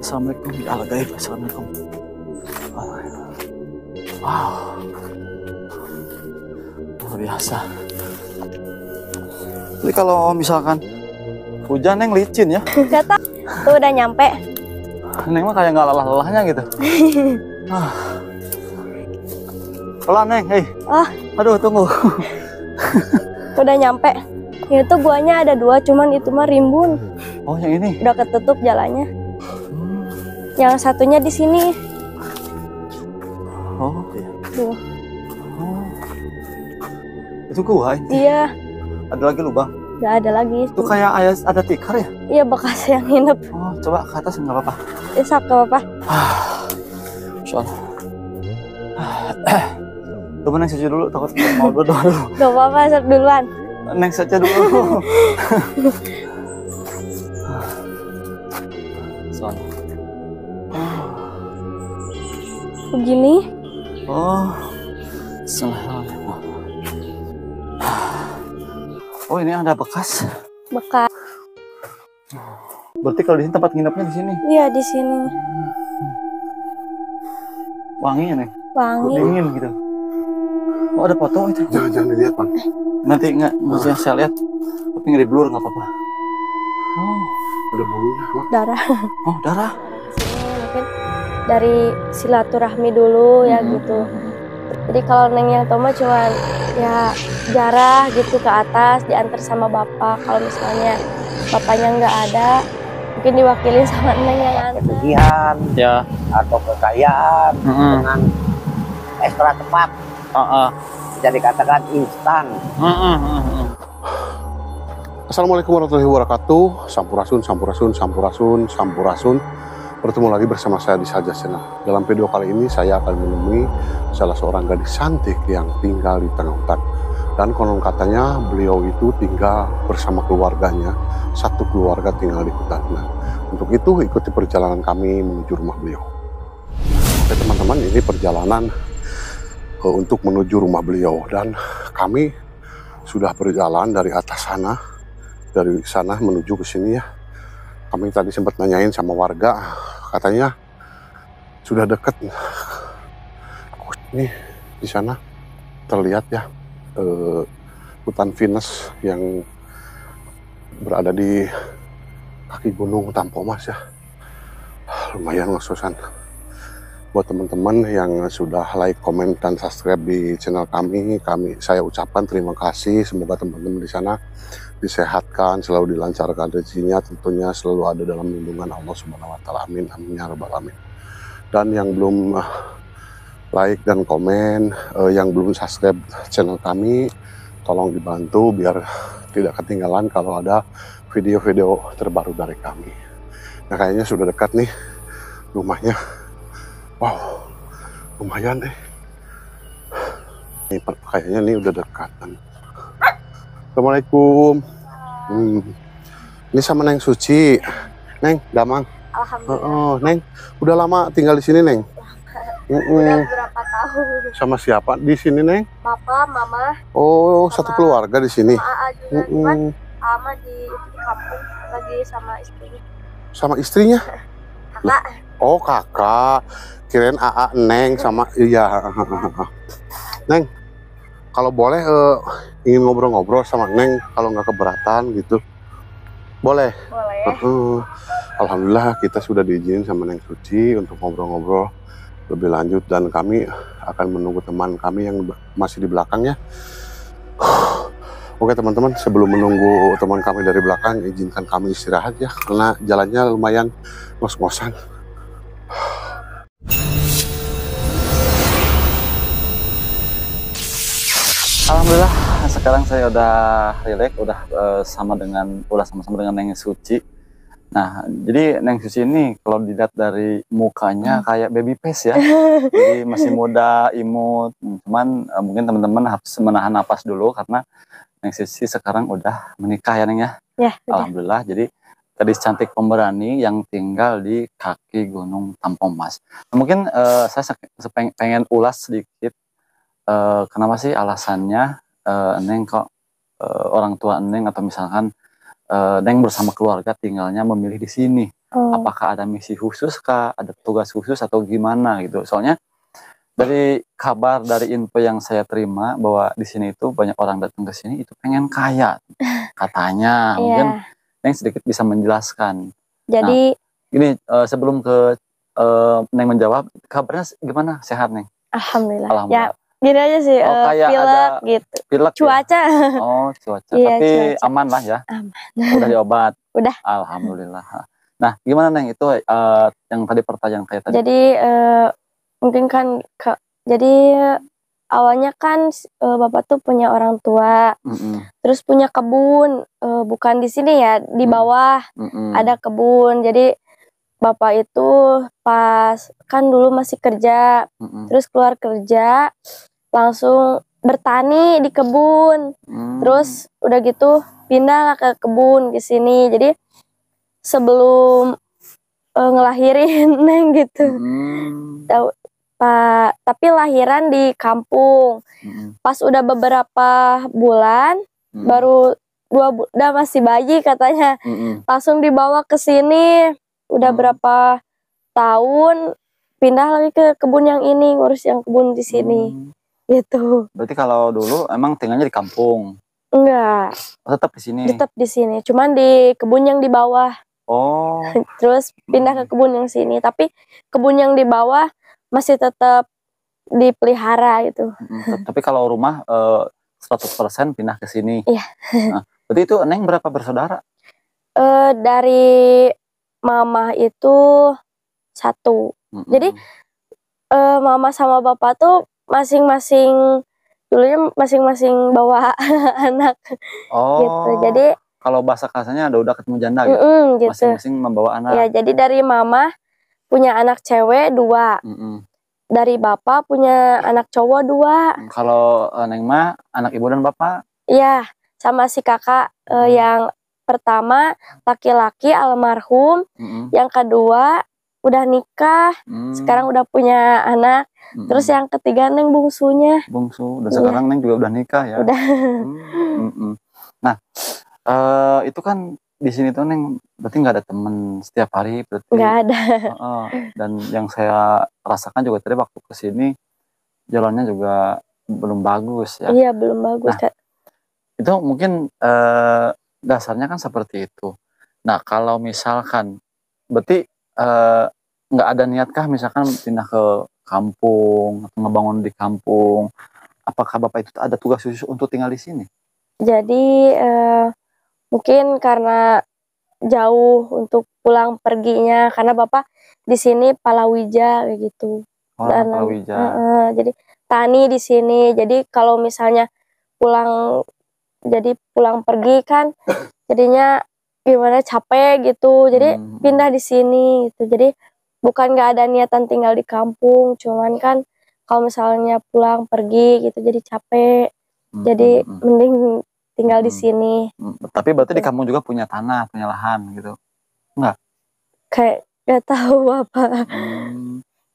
Assalamualaikum ya Allah gaib. Assalamualaikum. Wow, luar biasa. Jadi kalau misalkan hujan Neng licin ya? Gak tau, tuh udah nyampe. Neng mah kayak nggak lelah-lelahnya gitu. Pelan Neng, hei. Aduh tunggu. Udah nyampe. Itu guanya ada 2, cuman itu mah rimbun. Oh yang ini? Udah ketutup jalannya. Yang satunya di sini. Oh iya. Tuh. Oh. Itu gua ini. Iya. Ada lagi lubang? Gak ada lagi. Itu kayak ada tikar ya? Iya, bekas yang nginep. Oh coba ke atas nggak apa-apa. Isak gak apa-apa. Insyaallah. Coba Neng saja dulu, takut mau berdoa dulu. Gak apa-apa, Isak duluan. Neng saja dulu. Soalnya. Begini. Oh. Bismillahirrahmanirrahim. Oh ini ada bekas. Bekas. Berarti kalau di sini tempat nginepnya di sini. Iya, di sini. Wangi ya Neng? Wangi. Dingin gitu. Oh ada foto itu. Jangan dilihat Bang. Nanti nggak, maksudnya saya lihat. Tapi nggak di blur nggak apa-apa. Oh. Ada bulunya Bang. Darah. Oh darah. Sini mungkin dari silaturahmi dulu ya gitu. Jadi kalau Neng yang tahu mah cuman ya jarah gitu ke atas diantar sama bapak. Kalau misalnya bapaknya nggak ada, mungkin diwakilin sama Neng yang antar. Kesugihan Ya. atau kekayaan dengan ekstra cepat, bisa dikatakan instan. Assalamualaikum warahmatullahi wabarakatuh. Sampurasun, sampurasun, sampurasun, sampurasun. Bertemu lagi bersama saya di Saja Channel. Dalam video kali ini saya akan menemui salah seorang gadis cantik yang tinggal di tengah hutan. Dan konon katanya beliau itu tinggal bersama keluarganya. Satu keluarga tinggal di hutan. Nah, untuk itu ikuti perjalanan kami menuju rumah beliau. Oke teman-teman, ini perjalanan untuk menuju rumah beliau. Dan kami sudah berjalan dari atas sana. Dari sana menuju ke sini ya. Kami tadi sempat nanyain sama warga, katanya sudah dekat. Ini di sana terlihat ya hutan pinus yang berada di kaki gunung Tampomas ya. Lumayan ngos-ngosan. Buat teman-teman yang sudah like, komen, dan subscribe di channel kami, saya ucapkan terima kasih. Semoga teman-teman di sana disehatkan, selalu dilancarkan rezekinya, tentunya selalu ada dalam lindungan Allah Subhanahu wa taala. Amin amin ya rabbal alamin. Dan yang belum like dan komen, yang belum subscribe channel kami, tolong dibantu biar tidak ketinggalan kalau ada video-video terbaru dari kami. Nah kayaknya sudah dekat nih rumahnya. Wow, lumayan deh. Ini kayaknya nih udah dekat. Assalamualaikum. Ini sama Neng Suci. Neng, Damang. Alhamdulillah. Neng, udah lama tinggal di sini, Neng? Udah berapa tahun? Sama siapa di sini, Neng? Papa, mama, Oh, satu keluarga di sini. AA juga. Cuman ama di kampung lagi sama istrinya. Sama istrinya? Kakak. Oh, kakak. Kirain AA, Neng sama iya. Neng, kalau boleh ingin ngobrol-ngobrol sama Neng, kalau nggak keberatan gitu. Boleh? Boleh. Alhamdulillah kita sudah diizinin sama Neng Suci untuk ngobrol-ngobrol lebih lanjut, dan kami akan menunggu teman kami yang masih di belakangnya. Oke teman-teman, sebelum menunggu teman kami dari belakang, izinkan kami istirahat ya, karena jalannya lumayan ngos-ngosan. Alhamdulillah sekarang saya udah relax, udah sama-sama dengan Neng Suci. Nah, jadi Neng Suci ini kalau dilihat dari mukanya kayak baby face ya. Jadi masih muda, imut. Cuman mungkin teman-teman harus menahan napas dulu karena Neng Suci sekarang udah menikah ya Neng ya. Ya, Alhamdulillah. Jadi gadis cantik pemberani yang tinggal di kaki Gunung Tampomas. Nah, mungkin saya pengen ulas sedikit. Kenapa sih alasannya Neng kok orang tua Neng atau misalkan Neng bersama keluarga tinggalnya memilih di sini? Apakah ada misi khusus kah, ada tugas khusus atau gimana gitu? Soalnya dari kabar, dari info yang saya terima bahwa di sini itu banyak orang datang ke sini itu pengen kaya katanya. Mungkin Iya. Neng sedikit bisa menjelaskan. Jadi Gini, sebelum ke Neng menjawab, kabarnya gimana? Sehat, Neng? alhamdulillah. Ya Alhamdulillah. gini aja sih, Kayak pilek ada gitu. pilek ya? Cuaca. Oh, cuaca. Iya, Tapi cuaca. aman lah ya? Aman. Udah diobat? Udah. Alhamdulillah. Nah, gimana, Neng? Itu yang tadi pertanyaan kayak tadi. Jadi mungkin kan jadi awalnya kan Bapak tuh punya orang tua, terus punya kebun, bukan di sini ya, di bawah ada kebun. Jadi Bapak itu pas kan dulu masih kerja, terus keluar kerja langsung bertani di kebun, terus udah gitu pindah lah ke kebun di sini. Jadi sebelum ngelahirin Neng gitu, tapi lahiran di kampung. Pas udah beberapa bulan, baru udah masih bayi katanya, langsung dibawa ke sini. Udah berapa tahun pindah lagi ke kebun yang ini, ngurus yang kebun di sini. Gitu. Berarti kalau dulu emang tinggalnya di kampung? Enggak. Tetap di sini? Tetap di sini, cuman di kebun yang di bawah. Oh. Terus pindah ke kebun yang sini, tapi kebun yang di bawah masih tetap dipelihara gitu. Tapi kalau rumah 100% pindah ke sini? Iya. Nah, berarti itu Neng berapa bersaudara? Dari mama itu 1. Jadi mama sama bapak tuh masing-masing dulunya masing-masing bawa anak. Oh. Gitu. Jadi kalau bahasa kasarnya udah ketemu janda gitu. Gitu. Masing-masing membawa anak. Ya, jadi dari mama punya anak cewek 2. Dari bapak punya anak cowok 2. Kalau Neng mah anak ibu dan bapak? Iya, sama si kakak yang pertama laki-laki almarhum, yang kedua udah nikah, sekarang udah punya anak, terus yang ketiga Neng bungsunya. Bungsu, dan sekarang Neng juga udah nikah ya? Udah. Nah, itu kan di sini tuh Neng berarti nggak ada temen setiap hari berarti? Nggak ada. Dan yang saya rasakan juga tadi waktu kesini jalannya juga belum bagus ya? Iya, belum bagus. Nah, itu mungkin dasarnya kan seperti itu. Nah, kalau misalkan berarti nggak ada niatkah misalkan pindah ke kampung atau ngebangun di kampung? Apakah Bapak itu ada tugas khusus untuk tinggal di sini? Jadi mungkin karena jauh untuk pulang perginya, karena Bapak di sini palawija kayak gitu. Dan Palawija. Jadi tani di sini. Jadi kalau misalnya pulang pergi kan jadinya gimana capek gitu. Jadi pindah di sini gitu. Jadi bukan nggak ada niatan tinggal di kampung, cuman kan kalau misalnya pulang pergi gitu jadi capek. Jadi mending tinggal di sini. Tapi berarti di kampung juga punya tanah, punya lahan gitu? Enggak? Kayak nggak tahu apa.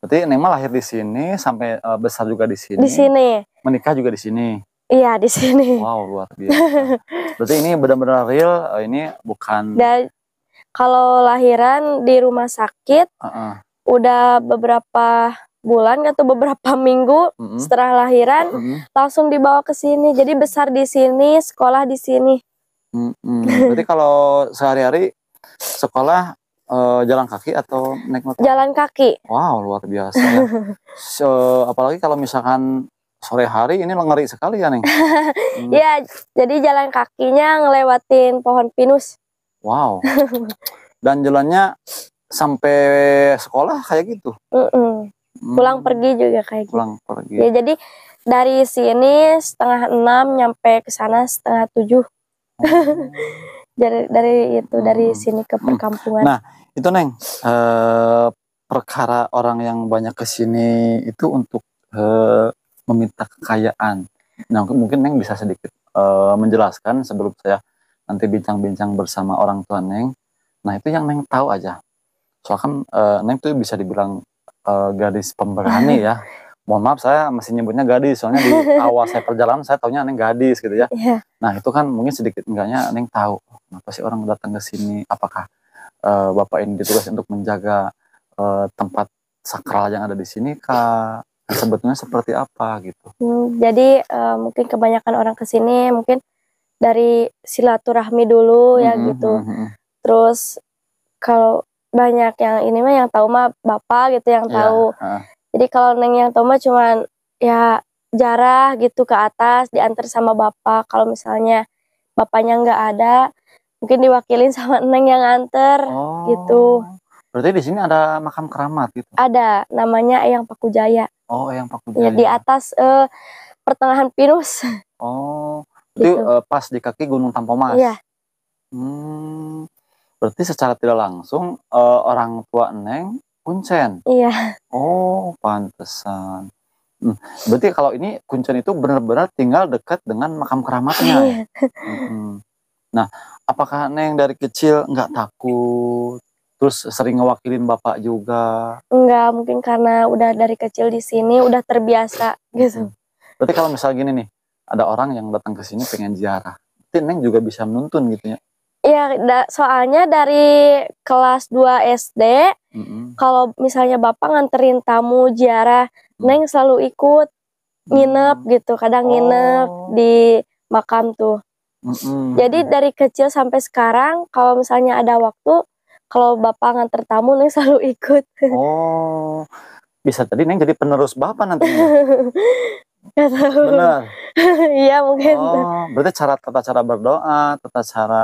Berarti Neng mah lahir di sini sampai besar juga di sini. Di sini. Menikah juga di sini. Iya, di sini. Wow, luar biasa. Berarti ini benar-benar real, ini bukan. Dan kalau lahiran di rumah sakit, udah beberapa bulan atau beberapa minggu setelah lahiran langsung dibawa ke sini. Jadi besar di sini, sekolah di sini. Berarti kalau sehari-hari sekolah jalan kaki atau naik motor? Jalan kaki. Wow, luar biasa ya. Apalagi kalau misalkan sore hari ini ngeri sekali ya, Neng. Iya, jadi jalan kakinya ngelewatin pohon pinus. Wow. Dan jalannya sampai sekolah kayak gitu? Pulang pergi juga kayak gitu. Pulang pergi. Ya, jadi dari sini 5:30 nyampe ke sana 6:30. Dari sini ke perkampungan. Nah, itu Neng, perkara orang yang banyak ke sini itu untuk meminta kekayaan. Nah, mungkin Neng bisa sedikit menjelaskan sebelum saya nanti bincang-bincang bersama orang tua Neng. Nah, itu yang Neng tahu aja. Soalnya kan Neng tuh bisa dibilang gadis pemberani ya. Mohon maaf saya masih nyebutnya gadis, soalnya di awal saya perjalanan saya taunya Neng gadis gitu ya. Nah, itu kan mungkin sedikit enggaknya Neng tahu kenapa sih orang datang ke sini, apakah Bapak ini ditugas untuk menjaga tempat sakral yang ada di sini kah? Sebetulnya seperti apa gitu? Jadi mungkin kebanyakan orang kesini mungkin dari silaturahmi dulu ya gitu. Terus kalau banyak yang ini mah yang tahu mah bapak gitu yang tahu. Jadi kalau neng yang tahu mah cuman ya jarah gitu ke atas diantar sama bapak. Kalau misalnya bapaknya nggak ada, mungkin diwakilin sama neng yang anter gitu. Berarti di sini ada makam keramat gitu? Ada, namanya Eyang Pakujaya. Oh, Eyang Ya, Pakujaya. di atas pertengahan pinus. Oh, itu Gitu. Pas di kaki Gunung Tampomas? Iya. Berarti secara tidak langsung orang tua Neng kuncen? Iya. Oh, pantesan. Berarti kalau ini kuncen itu benar-benar tinggal dekat dengan makam keramatnya ya? Nah, apakah Neng dari kecil nggak takut? Terus sering ngewakilin bapak juga? Enggak, mungkin karena udah dari kecil di sini udah terbiasa gitu. Berarti kalau misal gini nih, ada orang yang datang ke sini pengen ziarah, berarti Neng juga bisa menuntun gitu ya? Iya, soalnya dari kelas 2 SD, kalau misalnya bapak nganterin tamu ziarah, Neng selalu ikut nginep gitu, kadang nginep di makam tuh. Jadi dari kecil sampai sekarang, kalau misalnya ada waktu, kalau bapak nganter tamu, Neng selalu ikut. Oh, bisa tadi Neng jadi penerus bapak nantinya? Gak tahu. Benar? Iya mungkin. Oh, berarti tata cara berdoa, tata cara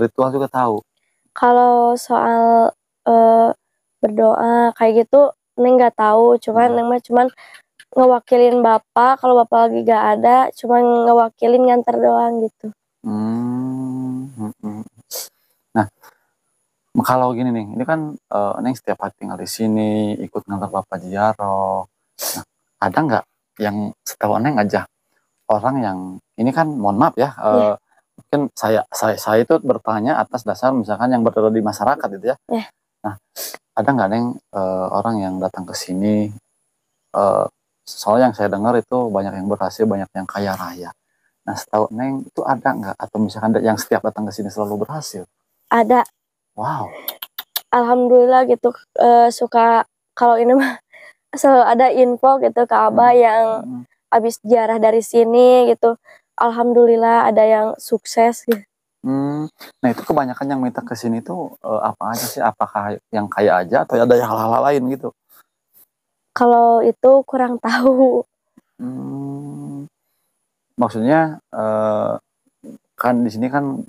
ritual juga tahu? Kalau soal berdoa kayak gitu, Neng nggak tahu. Cuman Neng mah cuman ngewakilin bapak. Kalau bapak lagi gak ada, cuman ngewakilin nganter doang gitu. Nah, kalau gini nih, ini kan Neng setiap hari tinggal di sini, ikut ngantar bapak ziarah. Nah, ada nggak yang setahu Neng aja orang yang ini kan mohon maaf ya, mungkin saya itu bertanya atas dasar misalkan yang berada di masyarakat gitu ya. Nah, ada nggak Neng orang yang datang ke sini? Soalnya yang saya dengar itu banyak yang berhasil, banyak yang kaya raya. Nah, setahu Neng itu ada nggak? Atau misalkan yang setiap datang ke sini selalu berhasil? Ada. Wow. Alhamdulillah gitu, suka kalau ini mah selalu ada info gitu ke Abah yang habis ziarah dari sini gitu. Alhamdulillah ada yang sukses gitu. Nah itu kebanyakan yang minta ke sini tuh apa aja sih? Apakah yang kaya aja atau ada hal-hal lain gitu? Kalau itu kurang tahu. Maksudnya kan di sini kan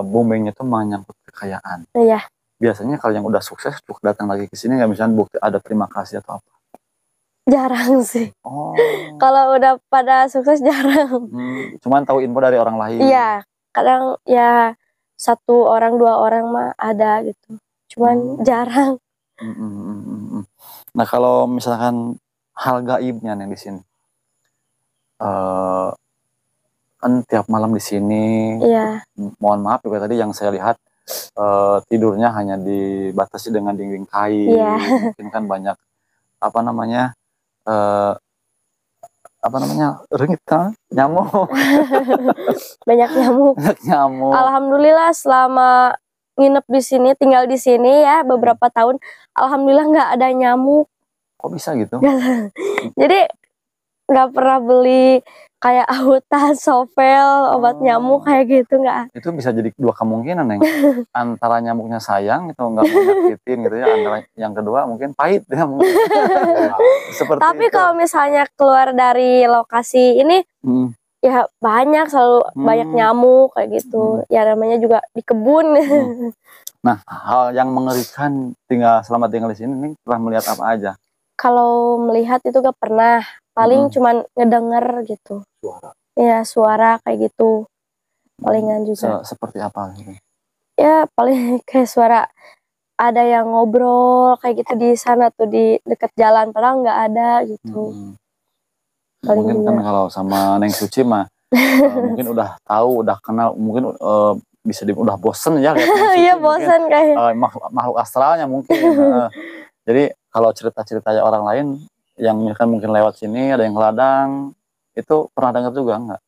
boomingnya tuh menyangkut kekayaan. Iya. Biasanya kalau yang udah sukses tuh datang lagi ke sini nggak misalnya bukti ada terima kasih atau apa? Jarang sih. Kalau udah pada sukses jarang. Cuman tahu info dari orang lain. Iya, kadang ya 1 orang 2 orang mah ada gitu. Cuman jarang. Nah kalau misalkan hal gaibnya nih di sini, kan tiap malam di sini. Iya. Mohon maaf juga tadi yang saya lihat tidurnya hanya dibatasi dengan dinding kain. Mungkin kan banyak rengit kan, nyamuk. Banyak nyamuk. Banyak nyamuk. Alhamdulillah selama nginep di sini, tinggal di sini ya beberapa tahun, alhamdulillah nggak ada nyamuk. Kok bisa gitu? Jadi nggak pernah beli kayak autan, sovel, obat nyamuk kayak gitu nggak. Itu bisa jadi 2 kemungkinan Neng. Antara nyamuknya sayang itu nggak mau nyakitin gitu ya, antara yang kedua mungkin pahit ya mungkin. Seperti tapi itu. Kalau misalnya keluar dari lokasi ini ya banyak, selalu banyak nyamuk kayak gitu. Ya namanya juga di kebun. Nah, hal yang mengerikan selama tinggal di sini nih pernah melihat apa aja? Kalau melihat itu gak pernah, paling cuman ngedenger gitu. Suara. Iya, suara kayak gitu. Palingan juga. Seperti apa gitu? Ya paling kayak suara ada yang ngobrol kayak gitu di sana tuh di dekat jalan, padahal nggak ada gitu. Mungkin kan kalau sama Neng Suci mah mungkin udah tahu, udah kenal, mungkin bisa udah bosen ya lihat Neng Suci. Iya bosen kayak makhluk astralnya mungkin. Jadi kalau cerita-ceritanya orang lain yang mungkin lewat sini ada yang ngeladang, itu pernah dengar juga nggak?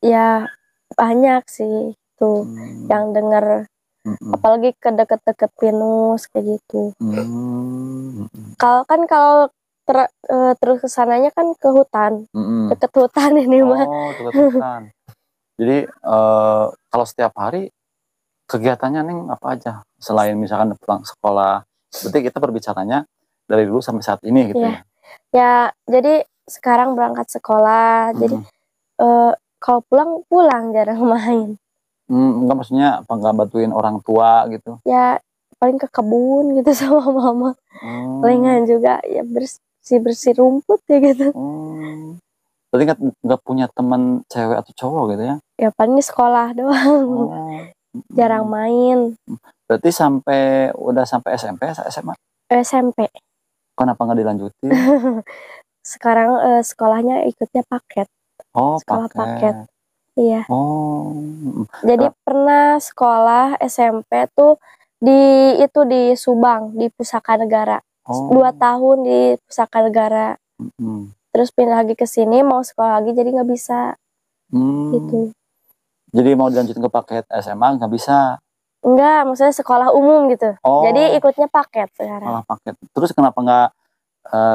Ya banyak sih tuh yang denger Apalagi ke deket-deket pinus kayak gitu. Kalau terus kesananya kan ke hutan, deket hutan ini mah. Oh, deket hutan. Jadi kalau setiap hari kegiatannya Neng apa aja selain misalkan pulang sekolah? Berarti kita berbicaranya dari dulu sampai saat ini gitu ya? Ya, jadi sekarang berangkat sekolah, jadi kalau pulang jarang main. Enggak, maksudnya apa nggak bantuin orang tua gitu? Ya paling ke kebun gitu sama mama. Palingan juga ya bersih rumput ya gitu. Berarti nggak punya teman cewek atau cowok gitu ya? Ya paling di sekolah doang. Jarang main. Berarti udah sampai SMP, SMA? SMP. Kenapa nggak dilanjutin? Sekarang sekolahnya ikutnya paket. Oh, sekolah paket. paket. Iya. Oh. Jadi pernah sekolah SMP tuh di Subang, di Pusaka Negara. 2 tahun di Pusaka Negara. Terus pindah lagi ke sini mau sekolah lagi jadi nggak bisa. Gitu. Jadi mau dilanjutin ke paket SMA nggak bisa? Enggak, maksudnya sekolah umum gitu. Jadi ikutnya paket sekarang. Paket. Terus kenapa nggak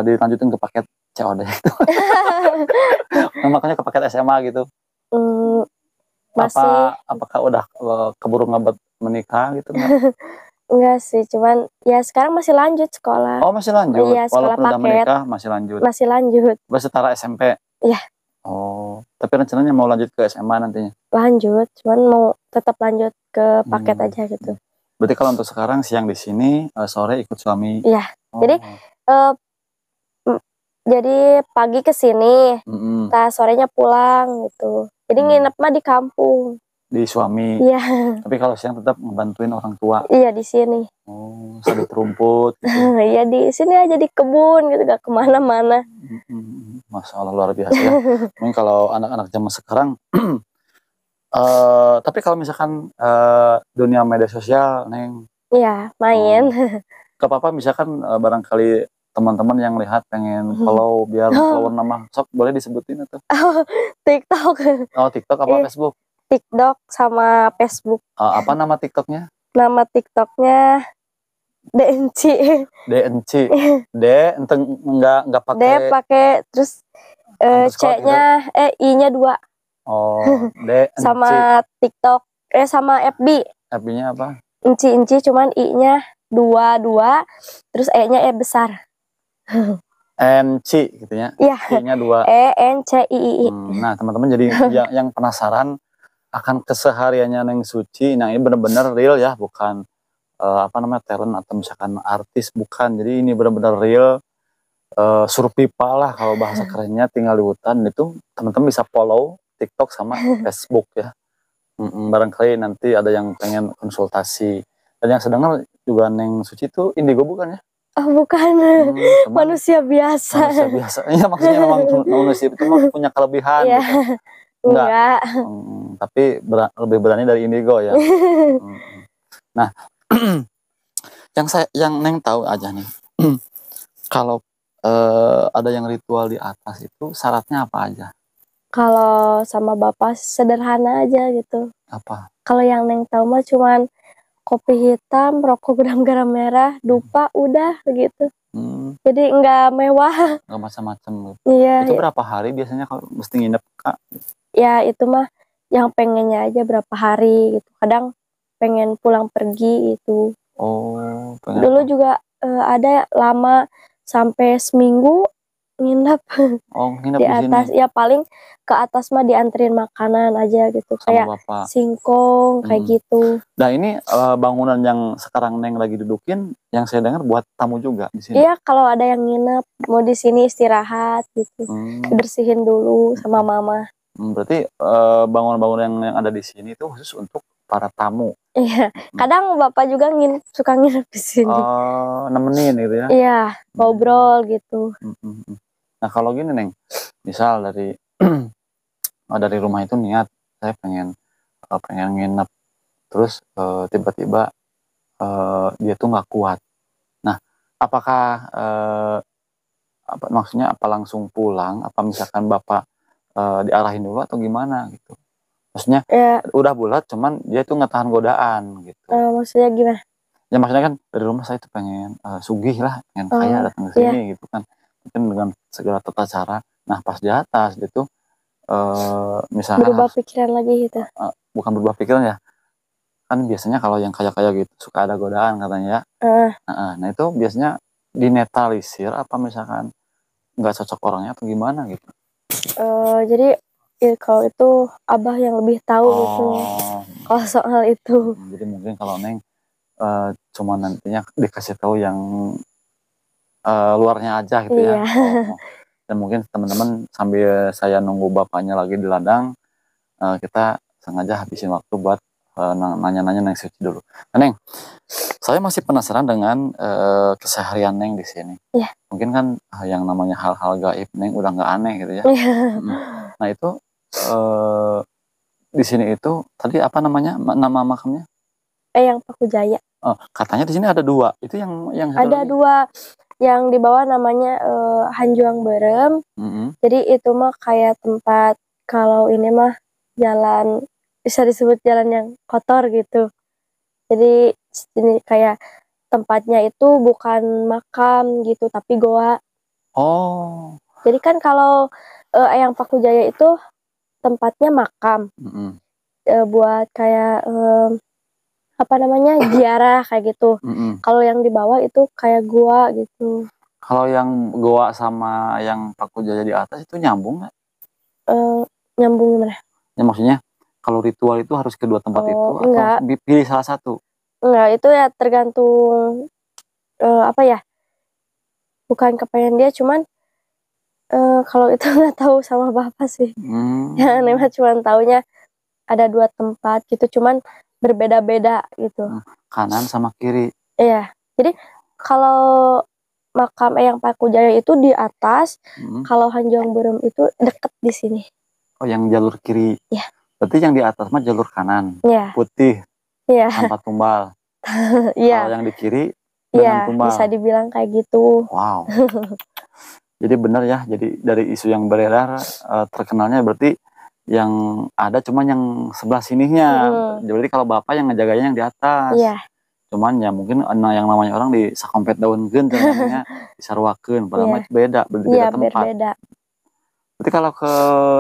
dilanjutin ke paket COD itu? Makanya ke paket SMA gitu. Apakah udah keburu ngebet menikah gitu? Enggak sih, cuman ya sekarang masih lanjut sekolah. Oh, masih lanjut? Iya, sekolah walaupun udah paket. menikah masih lanjut? Masih lanjut. Setara SMP? Iya. Oh, tapi rencananya mau lanjut ke SMA nantinya? Lanjut, cuman mau tetap lanjut ke paket aja gitu. Berarti kalau untuk sekarang siang di sini, sore ikut suami? Iya, jadi pagi ke sini, sorenya pulang gitu. Jadi nginep mah di kampung. Di suami? Iya. Tapi kalau siang tetap ngebantuin orang tua? Iya, di sini. Oh, sabit rumput gitu? Iya, di sini aja di kebun gitu, gak kemana-mana. Masya Allah, luar biasa ya. Mungkin kalau anak-anak zaman sekarang, tapi kalau misalkan dunia media sosial, Neng? Iya, main. Gak apa-apa misalkan barangkali teman-teman yang lihat pengen follow biar follower nama, sok boleh disebutin atau? TikTok. Oh, TikTok apa Facebook? TikTok sama Facebook. Apa nama TikToknya? Nama TikToknya DNC. DNC. D enggak pakai. D pakai terus C-nya gitu? I-nya 2. Oh, D. Sama TikTok sama FB. FB-nya apa? Inci cuman I-nya 2 terus E-nya besar. NC gitu ya. Iya. I-nya 2. ENCII. Nah, teman-teman jadi yang penasaran akan kesehariannya Neng Suci. Nah, ini benar-benar real ya, bukan talent atau misalkan artis, bukan. Jadi ini benar-benar real, survival lah kalau bahasa kerennya, tinggal di hutan. Itu teman-teman bisa follow TikTok sama Facebook ya. Barangkali nanti ada yang pengen konsultasi. Dan yang sedang juga Neng Suci itu indigo bukan ya? Oh, bukan. Manusia biasa. Manusia biasa. Iya, maksudnya memang manusia itu punya kelebihan gitu. Enggak. Tapi lebih berani dari indigo ya. Nah, yang Neng tahu aja nih. Kalau ada yang ritual di atas itu syaratnya apa aja? Kalau sama bapak sederhana aja gitu. Apa? Kalau yang Neng tahu mah cuman kopi hitam, rokok gedang garam merah, dupa, udah begitu. Jadi enggak mewah. Enggak macam-macam gitu. Iya. Itu berapa hari biasanya kalau mesti nginep, Kak? Ya itu mah yang pengennya aja berapa hari gitu. Kadang pengen pulang pergi itu. Oh. Dulu juga ada lama sampai seminggu nginep. Oh, nginep di atas. Ya paling ke atas mah dianterin makanan aja gitu. Sama kayak bapak. Singkong kayak gitu. Nah, ini bangunan yang sekarang Neng lagi dudukin, yang saya dengar buat tamu juga di sini. Iya, kalau ada yang nginep mau di sini istirahat gitu. Bersihin dulu sama mama. Berarti bangunan-bangunan yang ada di sini itu khusus untuk para tamu. Iya, kadang bapak juga suka nginep di sini. Nemenin gitu ya? Iya, ngobrol gitu. Nah, kalau gini Neng, misal dari dari rumah itu niat saya pengen nginep, terus tiba-tiba dia tuh nggak kuat. Nah, apakah maksudnya apa langsung pulang? Apa misalkan bapak diarahin dulu atau gimana gitu? Maksudnya Ya, udah bulat, cuman dia tuh ngetahan godaan gitu. maksudnya gimana? Ya maksudnya kan dari rumah saya tuh pengen sugih lah, pengen kaya datang ke Iya. sini gitu kan. Mungkin dengan segala tata cara. Nah pas di atas gitu, misalkan Berubah pikiran lagi gitu. bukan berubah pikiran ya. Kan biasanya kalau yang kaya-kaya gitu suka ada godaan katanya ya. Nah itu biasanya dinetralisir apa misalkan nggak cocok orangnya atau gimana gitu. Jadi ya, kalau itu abah yang lebih tahu gitu kalau soal itu. Jadi mungkin kalau Neng cuma nantinya dikasih tahu yang luarnya aja gitu ya. Iya. Dan mungkin teman-teman sambil saya nunggu bapaknya lagi di ladang, kita sengaja habisin waktu buat nanya-nanya Neng Suci dulu. Nah, Neng, saya masih penasaran dengan keseharian Neng di sini. Iya. Mungkin kan yang namanya hal-hal gaib Neng udah nggak aneh gitu ya. Nah itu di sini itu tadi apa namanya nama makamnya? Yang Pakujaya. Katanya di sini ada 2. Itu yang Ada 2 yang di bawah namanya Hanjuang Berem. Jadi itu mah kayak tempat kalau ini mah jalan bisa disebut jalan yang kotor gitu. Jadi ini kayak tempatnya itu bukan makam gitu tapi goa. Oh. Jadi kan kalau Eyang Pakujaya itu tempatnya makam. Buat kayak apa namanya ziarah kayak gitu. Kalau yang di bawah itu kayak gua gitu. Kalau yang goa sama yang Pakujaya di atas itu nyambung nggak? Nyambung gimana? Ya maksudnya kalau ritual itu harus kedua tempat itu Enggak. atau pilih salah satu? Enggak, itu ya tergantung apa ya? Bukan kepengen dia, cuman kalau itu nggak tahu sama bapak sih. Ya, Nema cuma taunya ada 2 tempat gitu, cuman berbeda-beda gitu. Kanan sama kiri. Iya. Jadi kalau makam Eyang Pakujaya itu di atas, kalau Hanjuang Berem itu deket di sini. Oh, yang jalur kiri. Iya. Berarti yang di atas mah jalur kanan. Iya. Putih. Iya. Tanpa tumbal. Iya. Kalau yang di kiri dengan tumbal. Bisa dibilang kayak gitu. Wow. Jadi benar ya. Jadi dari isu yang beredar terkenalnya berarti yang ada cuma yang sebelah sininya. Jadi kalau bapak yang ngejaganya yang di atas. Iya. Cuman ya mungkin yang namanya orang di sakompet daun gen namanya disarwakeun padahal itu beda beda tempat. Berbeda. Berarti kalau ke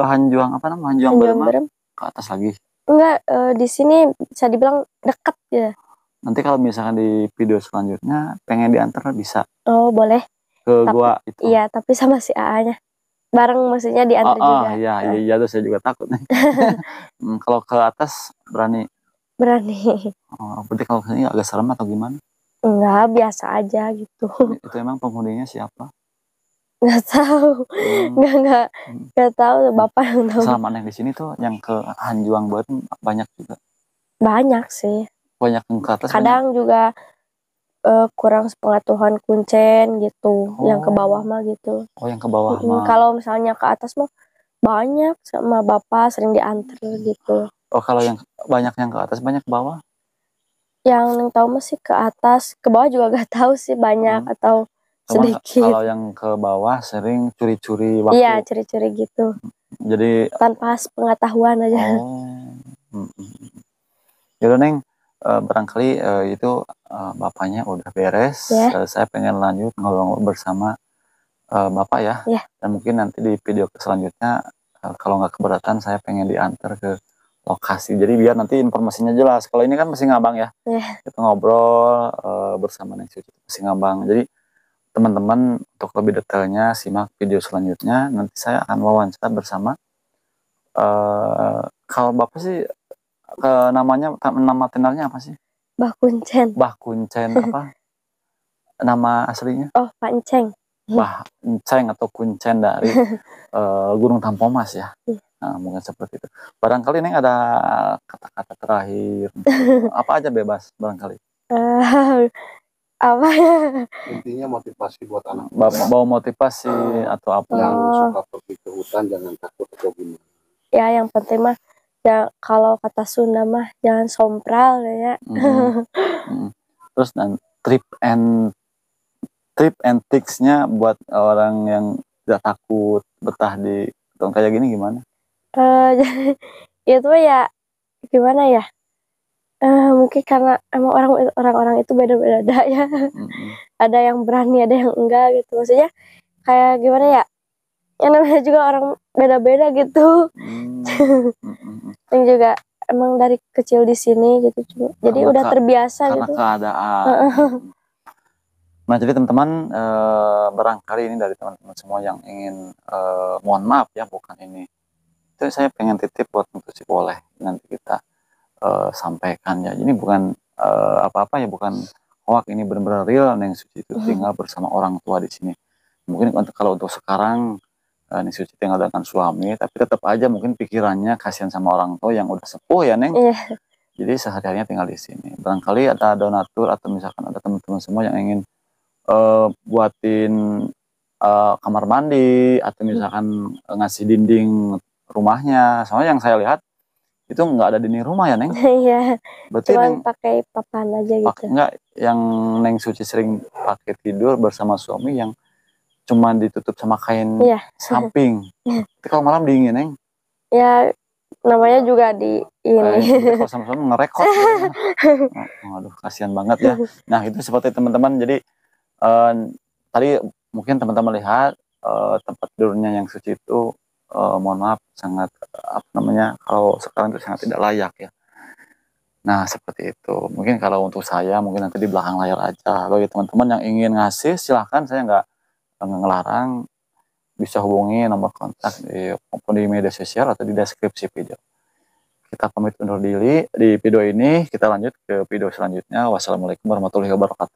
Hanjuang apa namanya Hanjuang Berem ke atas lagi. Enggak, di sini bisa dibilang dekat ya. Nanti kalau misalkan di video selanjutnya pengen diantar bisa. Oh, boleh. Ke gua itu. Iya, tapi sama si AA-nya. Bareng maksudnya diantar juga. Iya tuh saya juga takut nih. Kalau ke atas berani. Berarti kalau kesini agak serem atau gimana? Enggak, biasa aja gitu. Itu emang penghuninya siapa? Nggak tahu. Nggak tahu, bapak yang tahu. Selama yang di sini tuh yang ke Hanjuang Berem banyak juga. Banyak sih. Banyak yang ke atas. Kadang juga kurang sepengetahuan kuncen gitu. Yang ke bawah mah gitu. Oh, yang ke bawah mah. Kalau misalnya ke atas mah banyak sama bapak sering diantar gitu. Oh, kalau yang banyak yang ke atas banyak ke bawah? Yang tahu masih ke atas, ke bawah juga gak tahu sih banyak atau sedikit. Kalau yang ke bawah sering curi-curi waktu. Iya, curi-curi gitu. Jadi tanpa pengetahuan aja. Yaudah Neng, barangkali itu bapaknya udah beres. Saya pengen lanjut ngobrol bersama bapak ya. Dan mungkin nanti di video selanjutnya kalau nggak keberatan saya pengen diantar ke lokasi. Jadi biar nanti informasinya jelas. Kalau ini kan masih ngabang ya. Kita ngobrol bersama Neng Suci masih ngabang. Jadi teman-teman untuk lebih detailnya simak video selanjutnya. Nanti saya akan wawancara bersama. Kalau bapak sih nama tenarnya apa sih? Mbah Kuncen. Mbah Kuncen apa? Nama aslinya? Oh, Pak Enceng. Mbah Enceng atau Kuncen dari Gunung Tampomas ya. Nah, mungkin seperti itu. Barangkali Neng ada kata-kata terakhir. Apa aja bebas barangkali. Apa ya? Intinya motivasi buat anak. Bawa motivasi atau apa? Yang suka pergi ke hutan jangan takut atau gimana. Ya, yang penting mah ya kalau kata Sunda mah jangan sompral ya. Terus dan trip and tricks-nya buat orang yang tidak takut betah di tempat kayak gini gimana? itu ya gimana ya? Mungkin karena emang orang-orang itu beda-beda ya. Ada yang berani, ada yang enggak gitu. Maksudnya kayak gimana ya? Yang namanya juga orang beda-beda gitu. Dan juga emang dari kecil di sini gitu cuma. Jadi udah terbiasa karena gitu. Keadaan. Nah, jadi teman-teman barangkali ini dari teman-teman semua yang ingin mohon maaf ya, bukan ini. Itu saya pengen titip buat Neng Suci, boleh nanti kita sampaikan ya. Ini bukan apa-apa ya, bukan hoak, ini benar-benar real. Neng Suci itu tinggal bersama orang tua di sini. Mungkin kalau untuk sekarang Neng Suci tinggal dengan suami, tapi tetap aja mungkin pikirannya kasihan sama orang tua yang udah sepuh ya, Neng. Jadi sehari-harinya tinggal di sini. Barangkali ada donatur atau misalkan ada teman-teman semua yang ingin buatin kamar mandi atau misalkan ngasih dinding rumahnya. Soalnya yang saya lihat itu nggak ada dinding rumah ya, Neng. Iya. Berarti Cuman pakai papan aja gitu. Enggak, yang Neng Suci sering pakai tidur bersama suami yang cuma ditutup sama kain samping. Tapi kalau malam dingin, Neng. Ya namanya juga di ini. Kalau sama-sama ngerekod. Aduh, kasihan banget ya. Nah, itu seperti teman-teman. Jadi tadi mungkin teman-teman lihat tempat tidurnya yang Suci itu mohon maaf sangat apa namanya, kalau sekarang itu sangat tidak layak ya. Nah, seperti itu. Mungkin kalau untuk saya mungkin nanti di belakang layar aja. Bagi teman-teman yang ingin ngasih silahkan, saya nggak ngelarang, bisa hubungi nomor kontak di media sosial atau di deskripsi video. Kita pamit undur diri di video ini, kita lanjut ke video selanjutnya. Wassalamualaikum warahmatullahi wabarakatuh.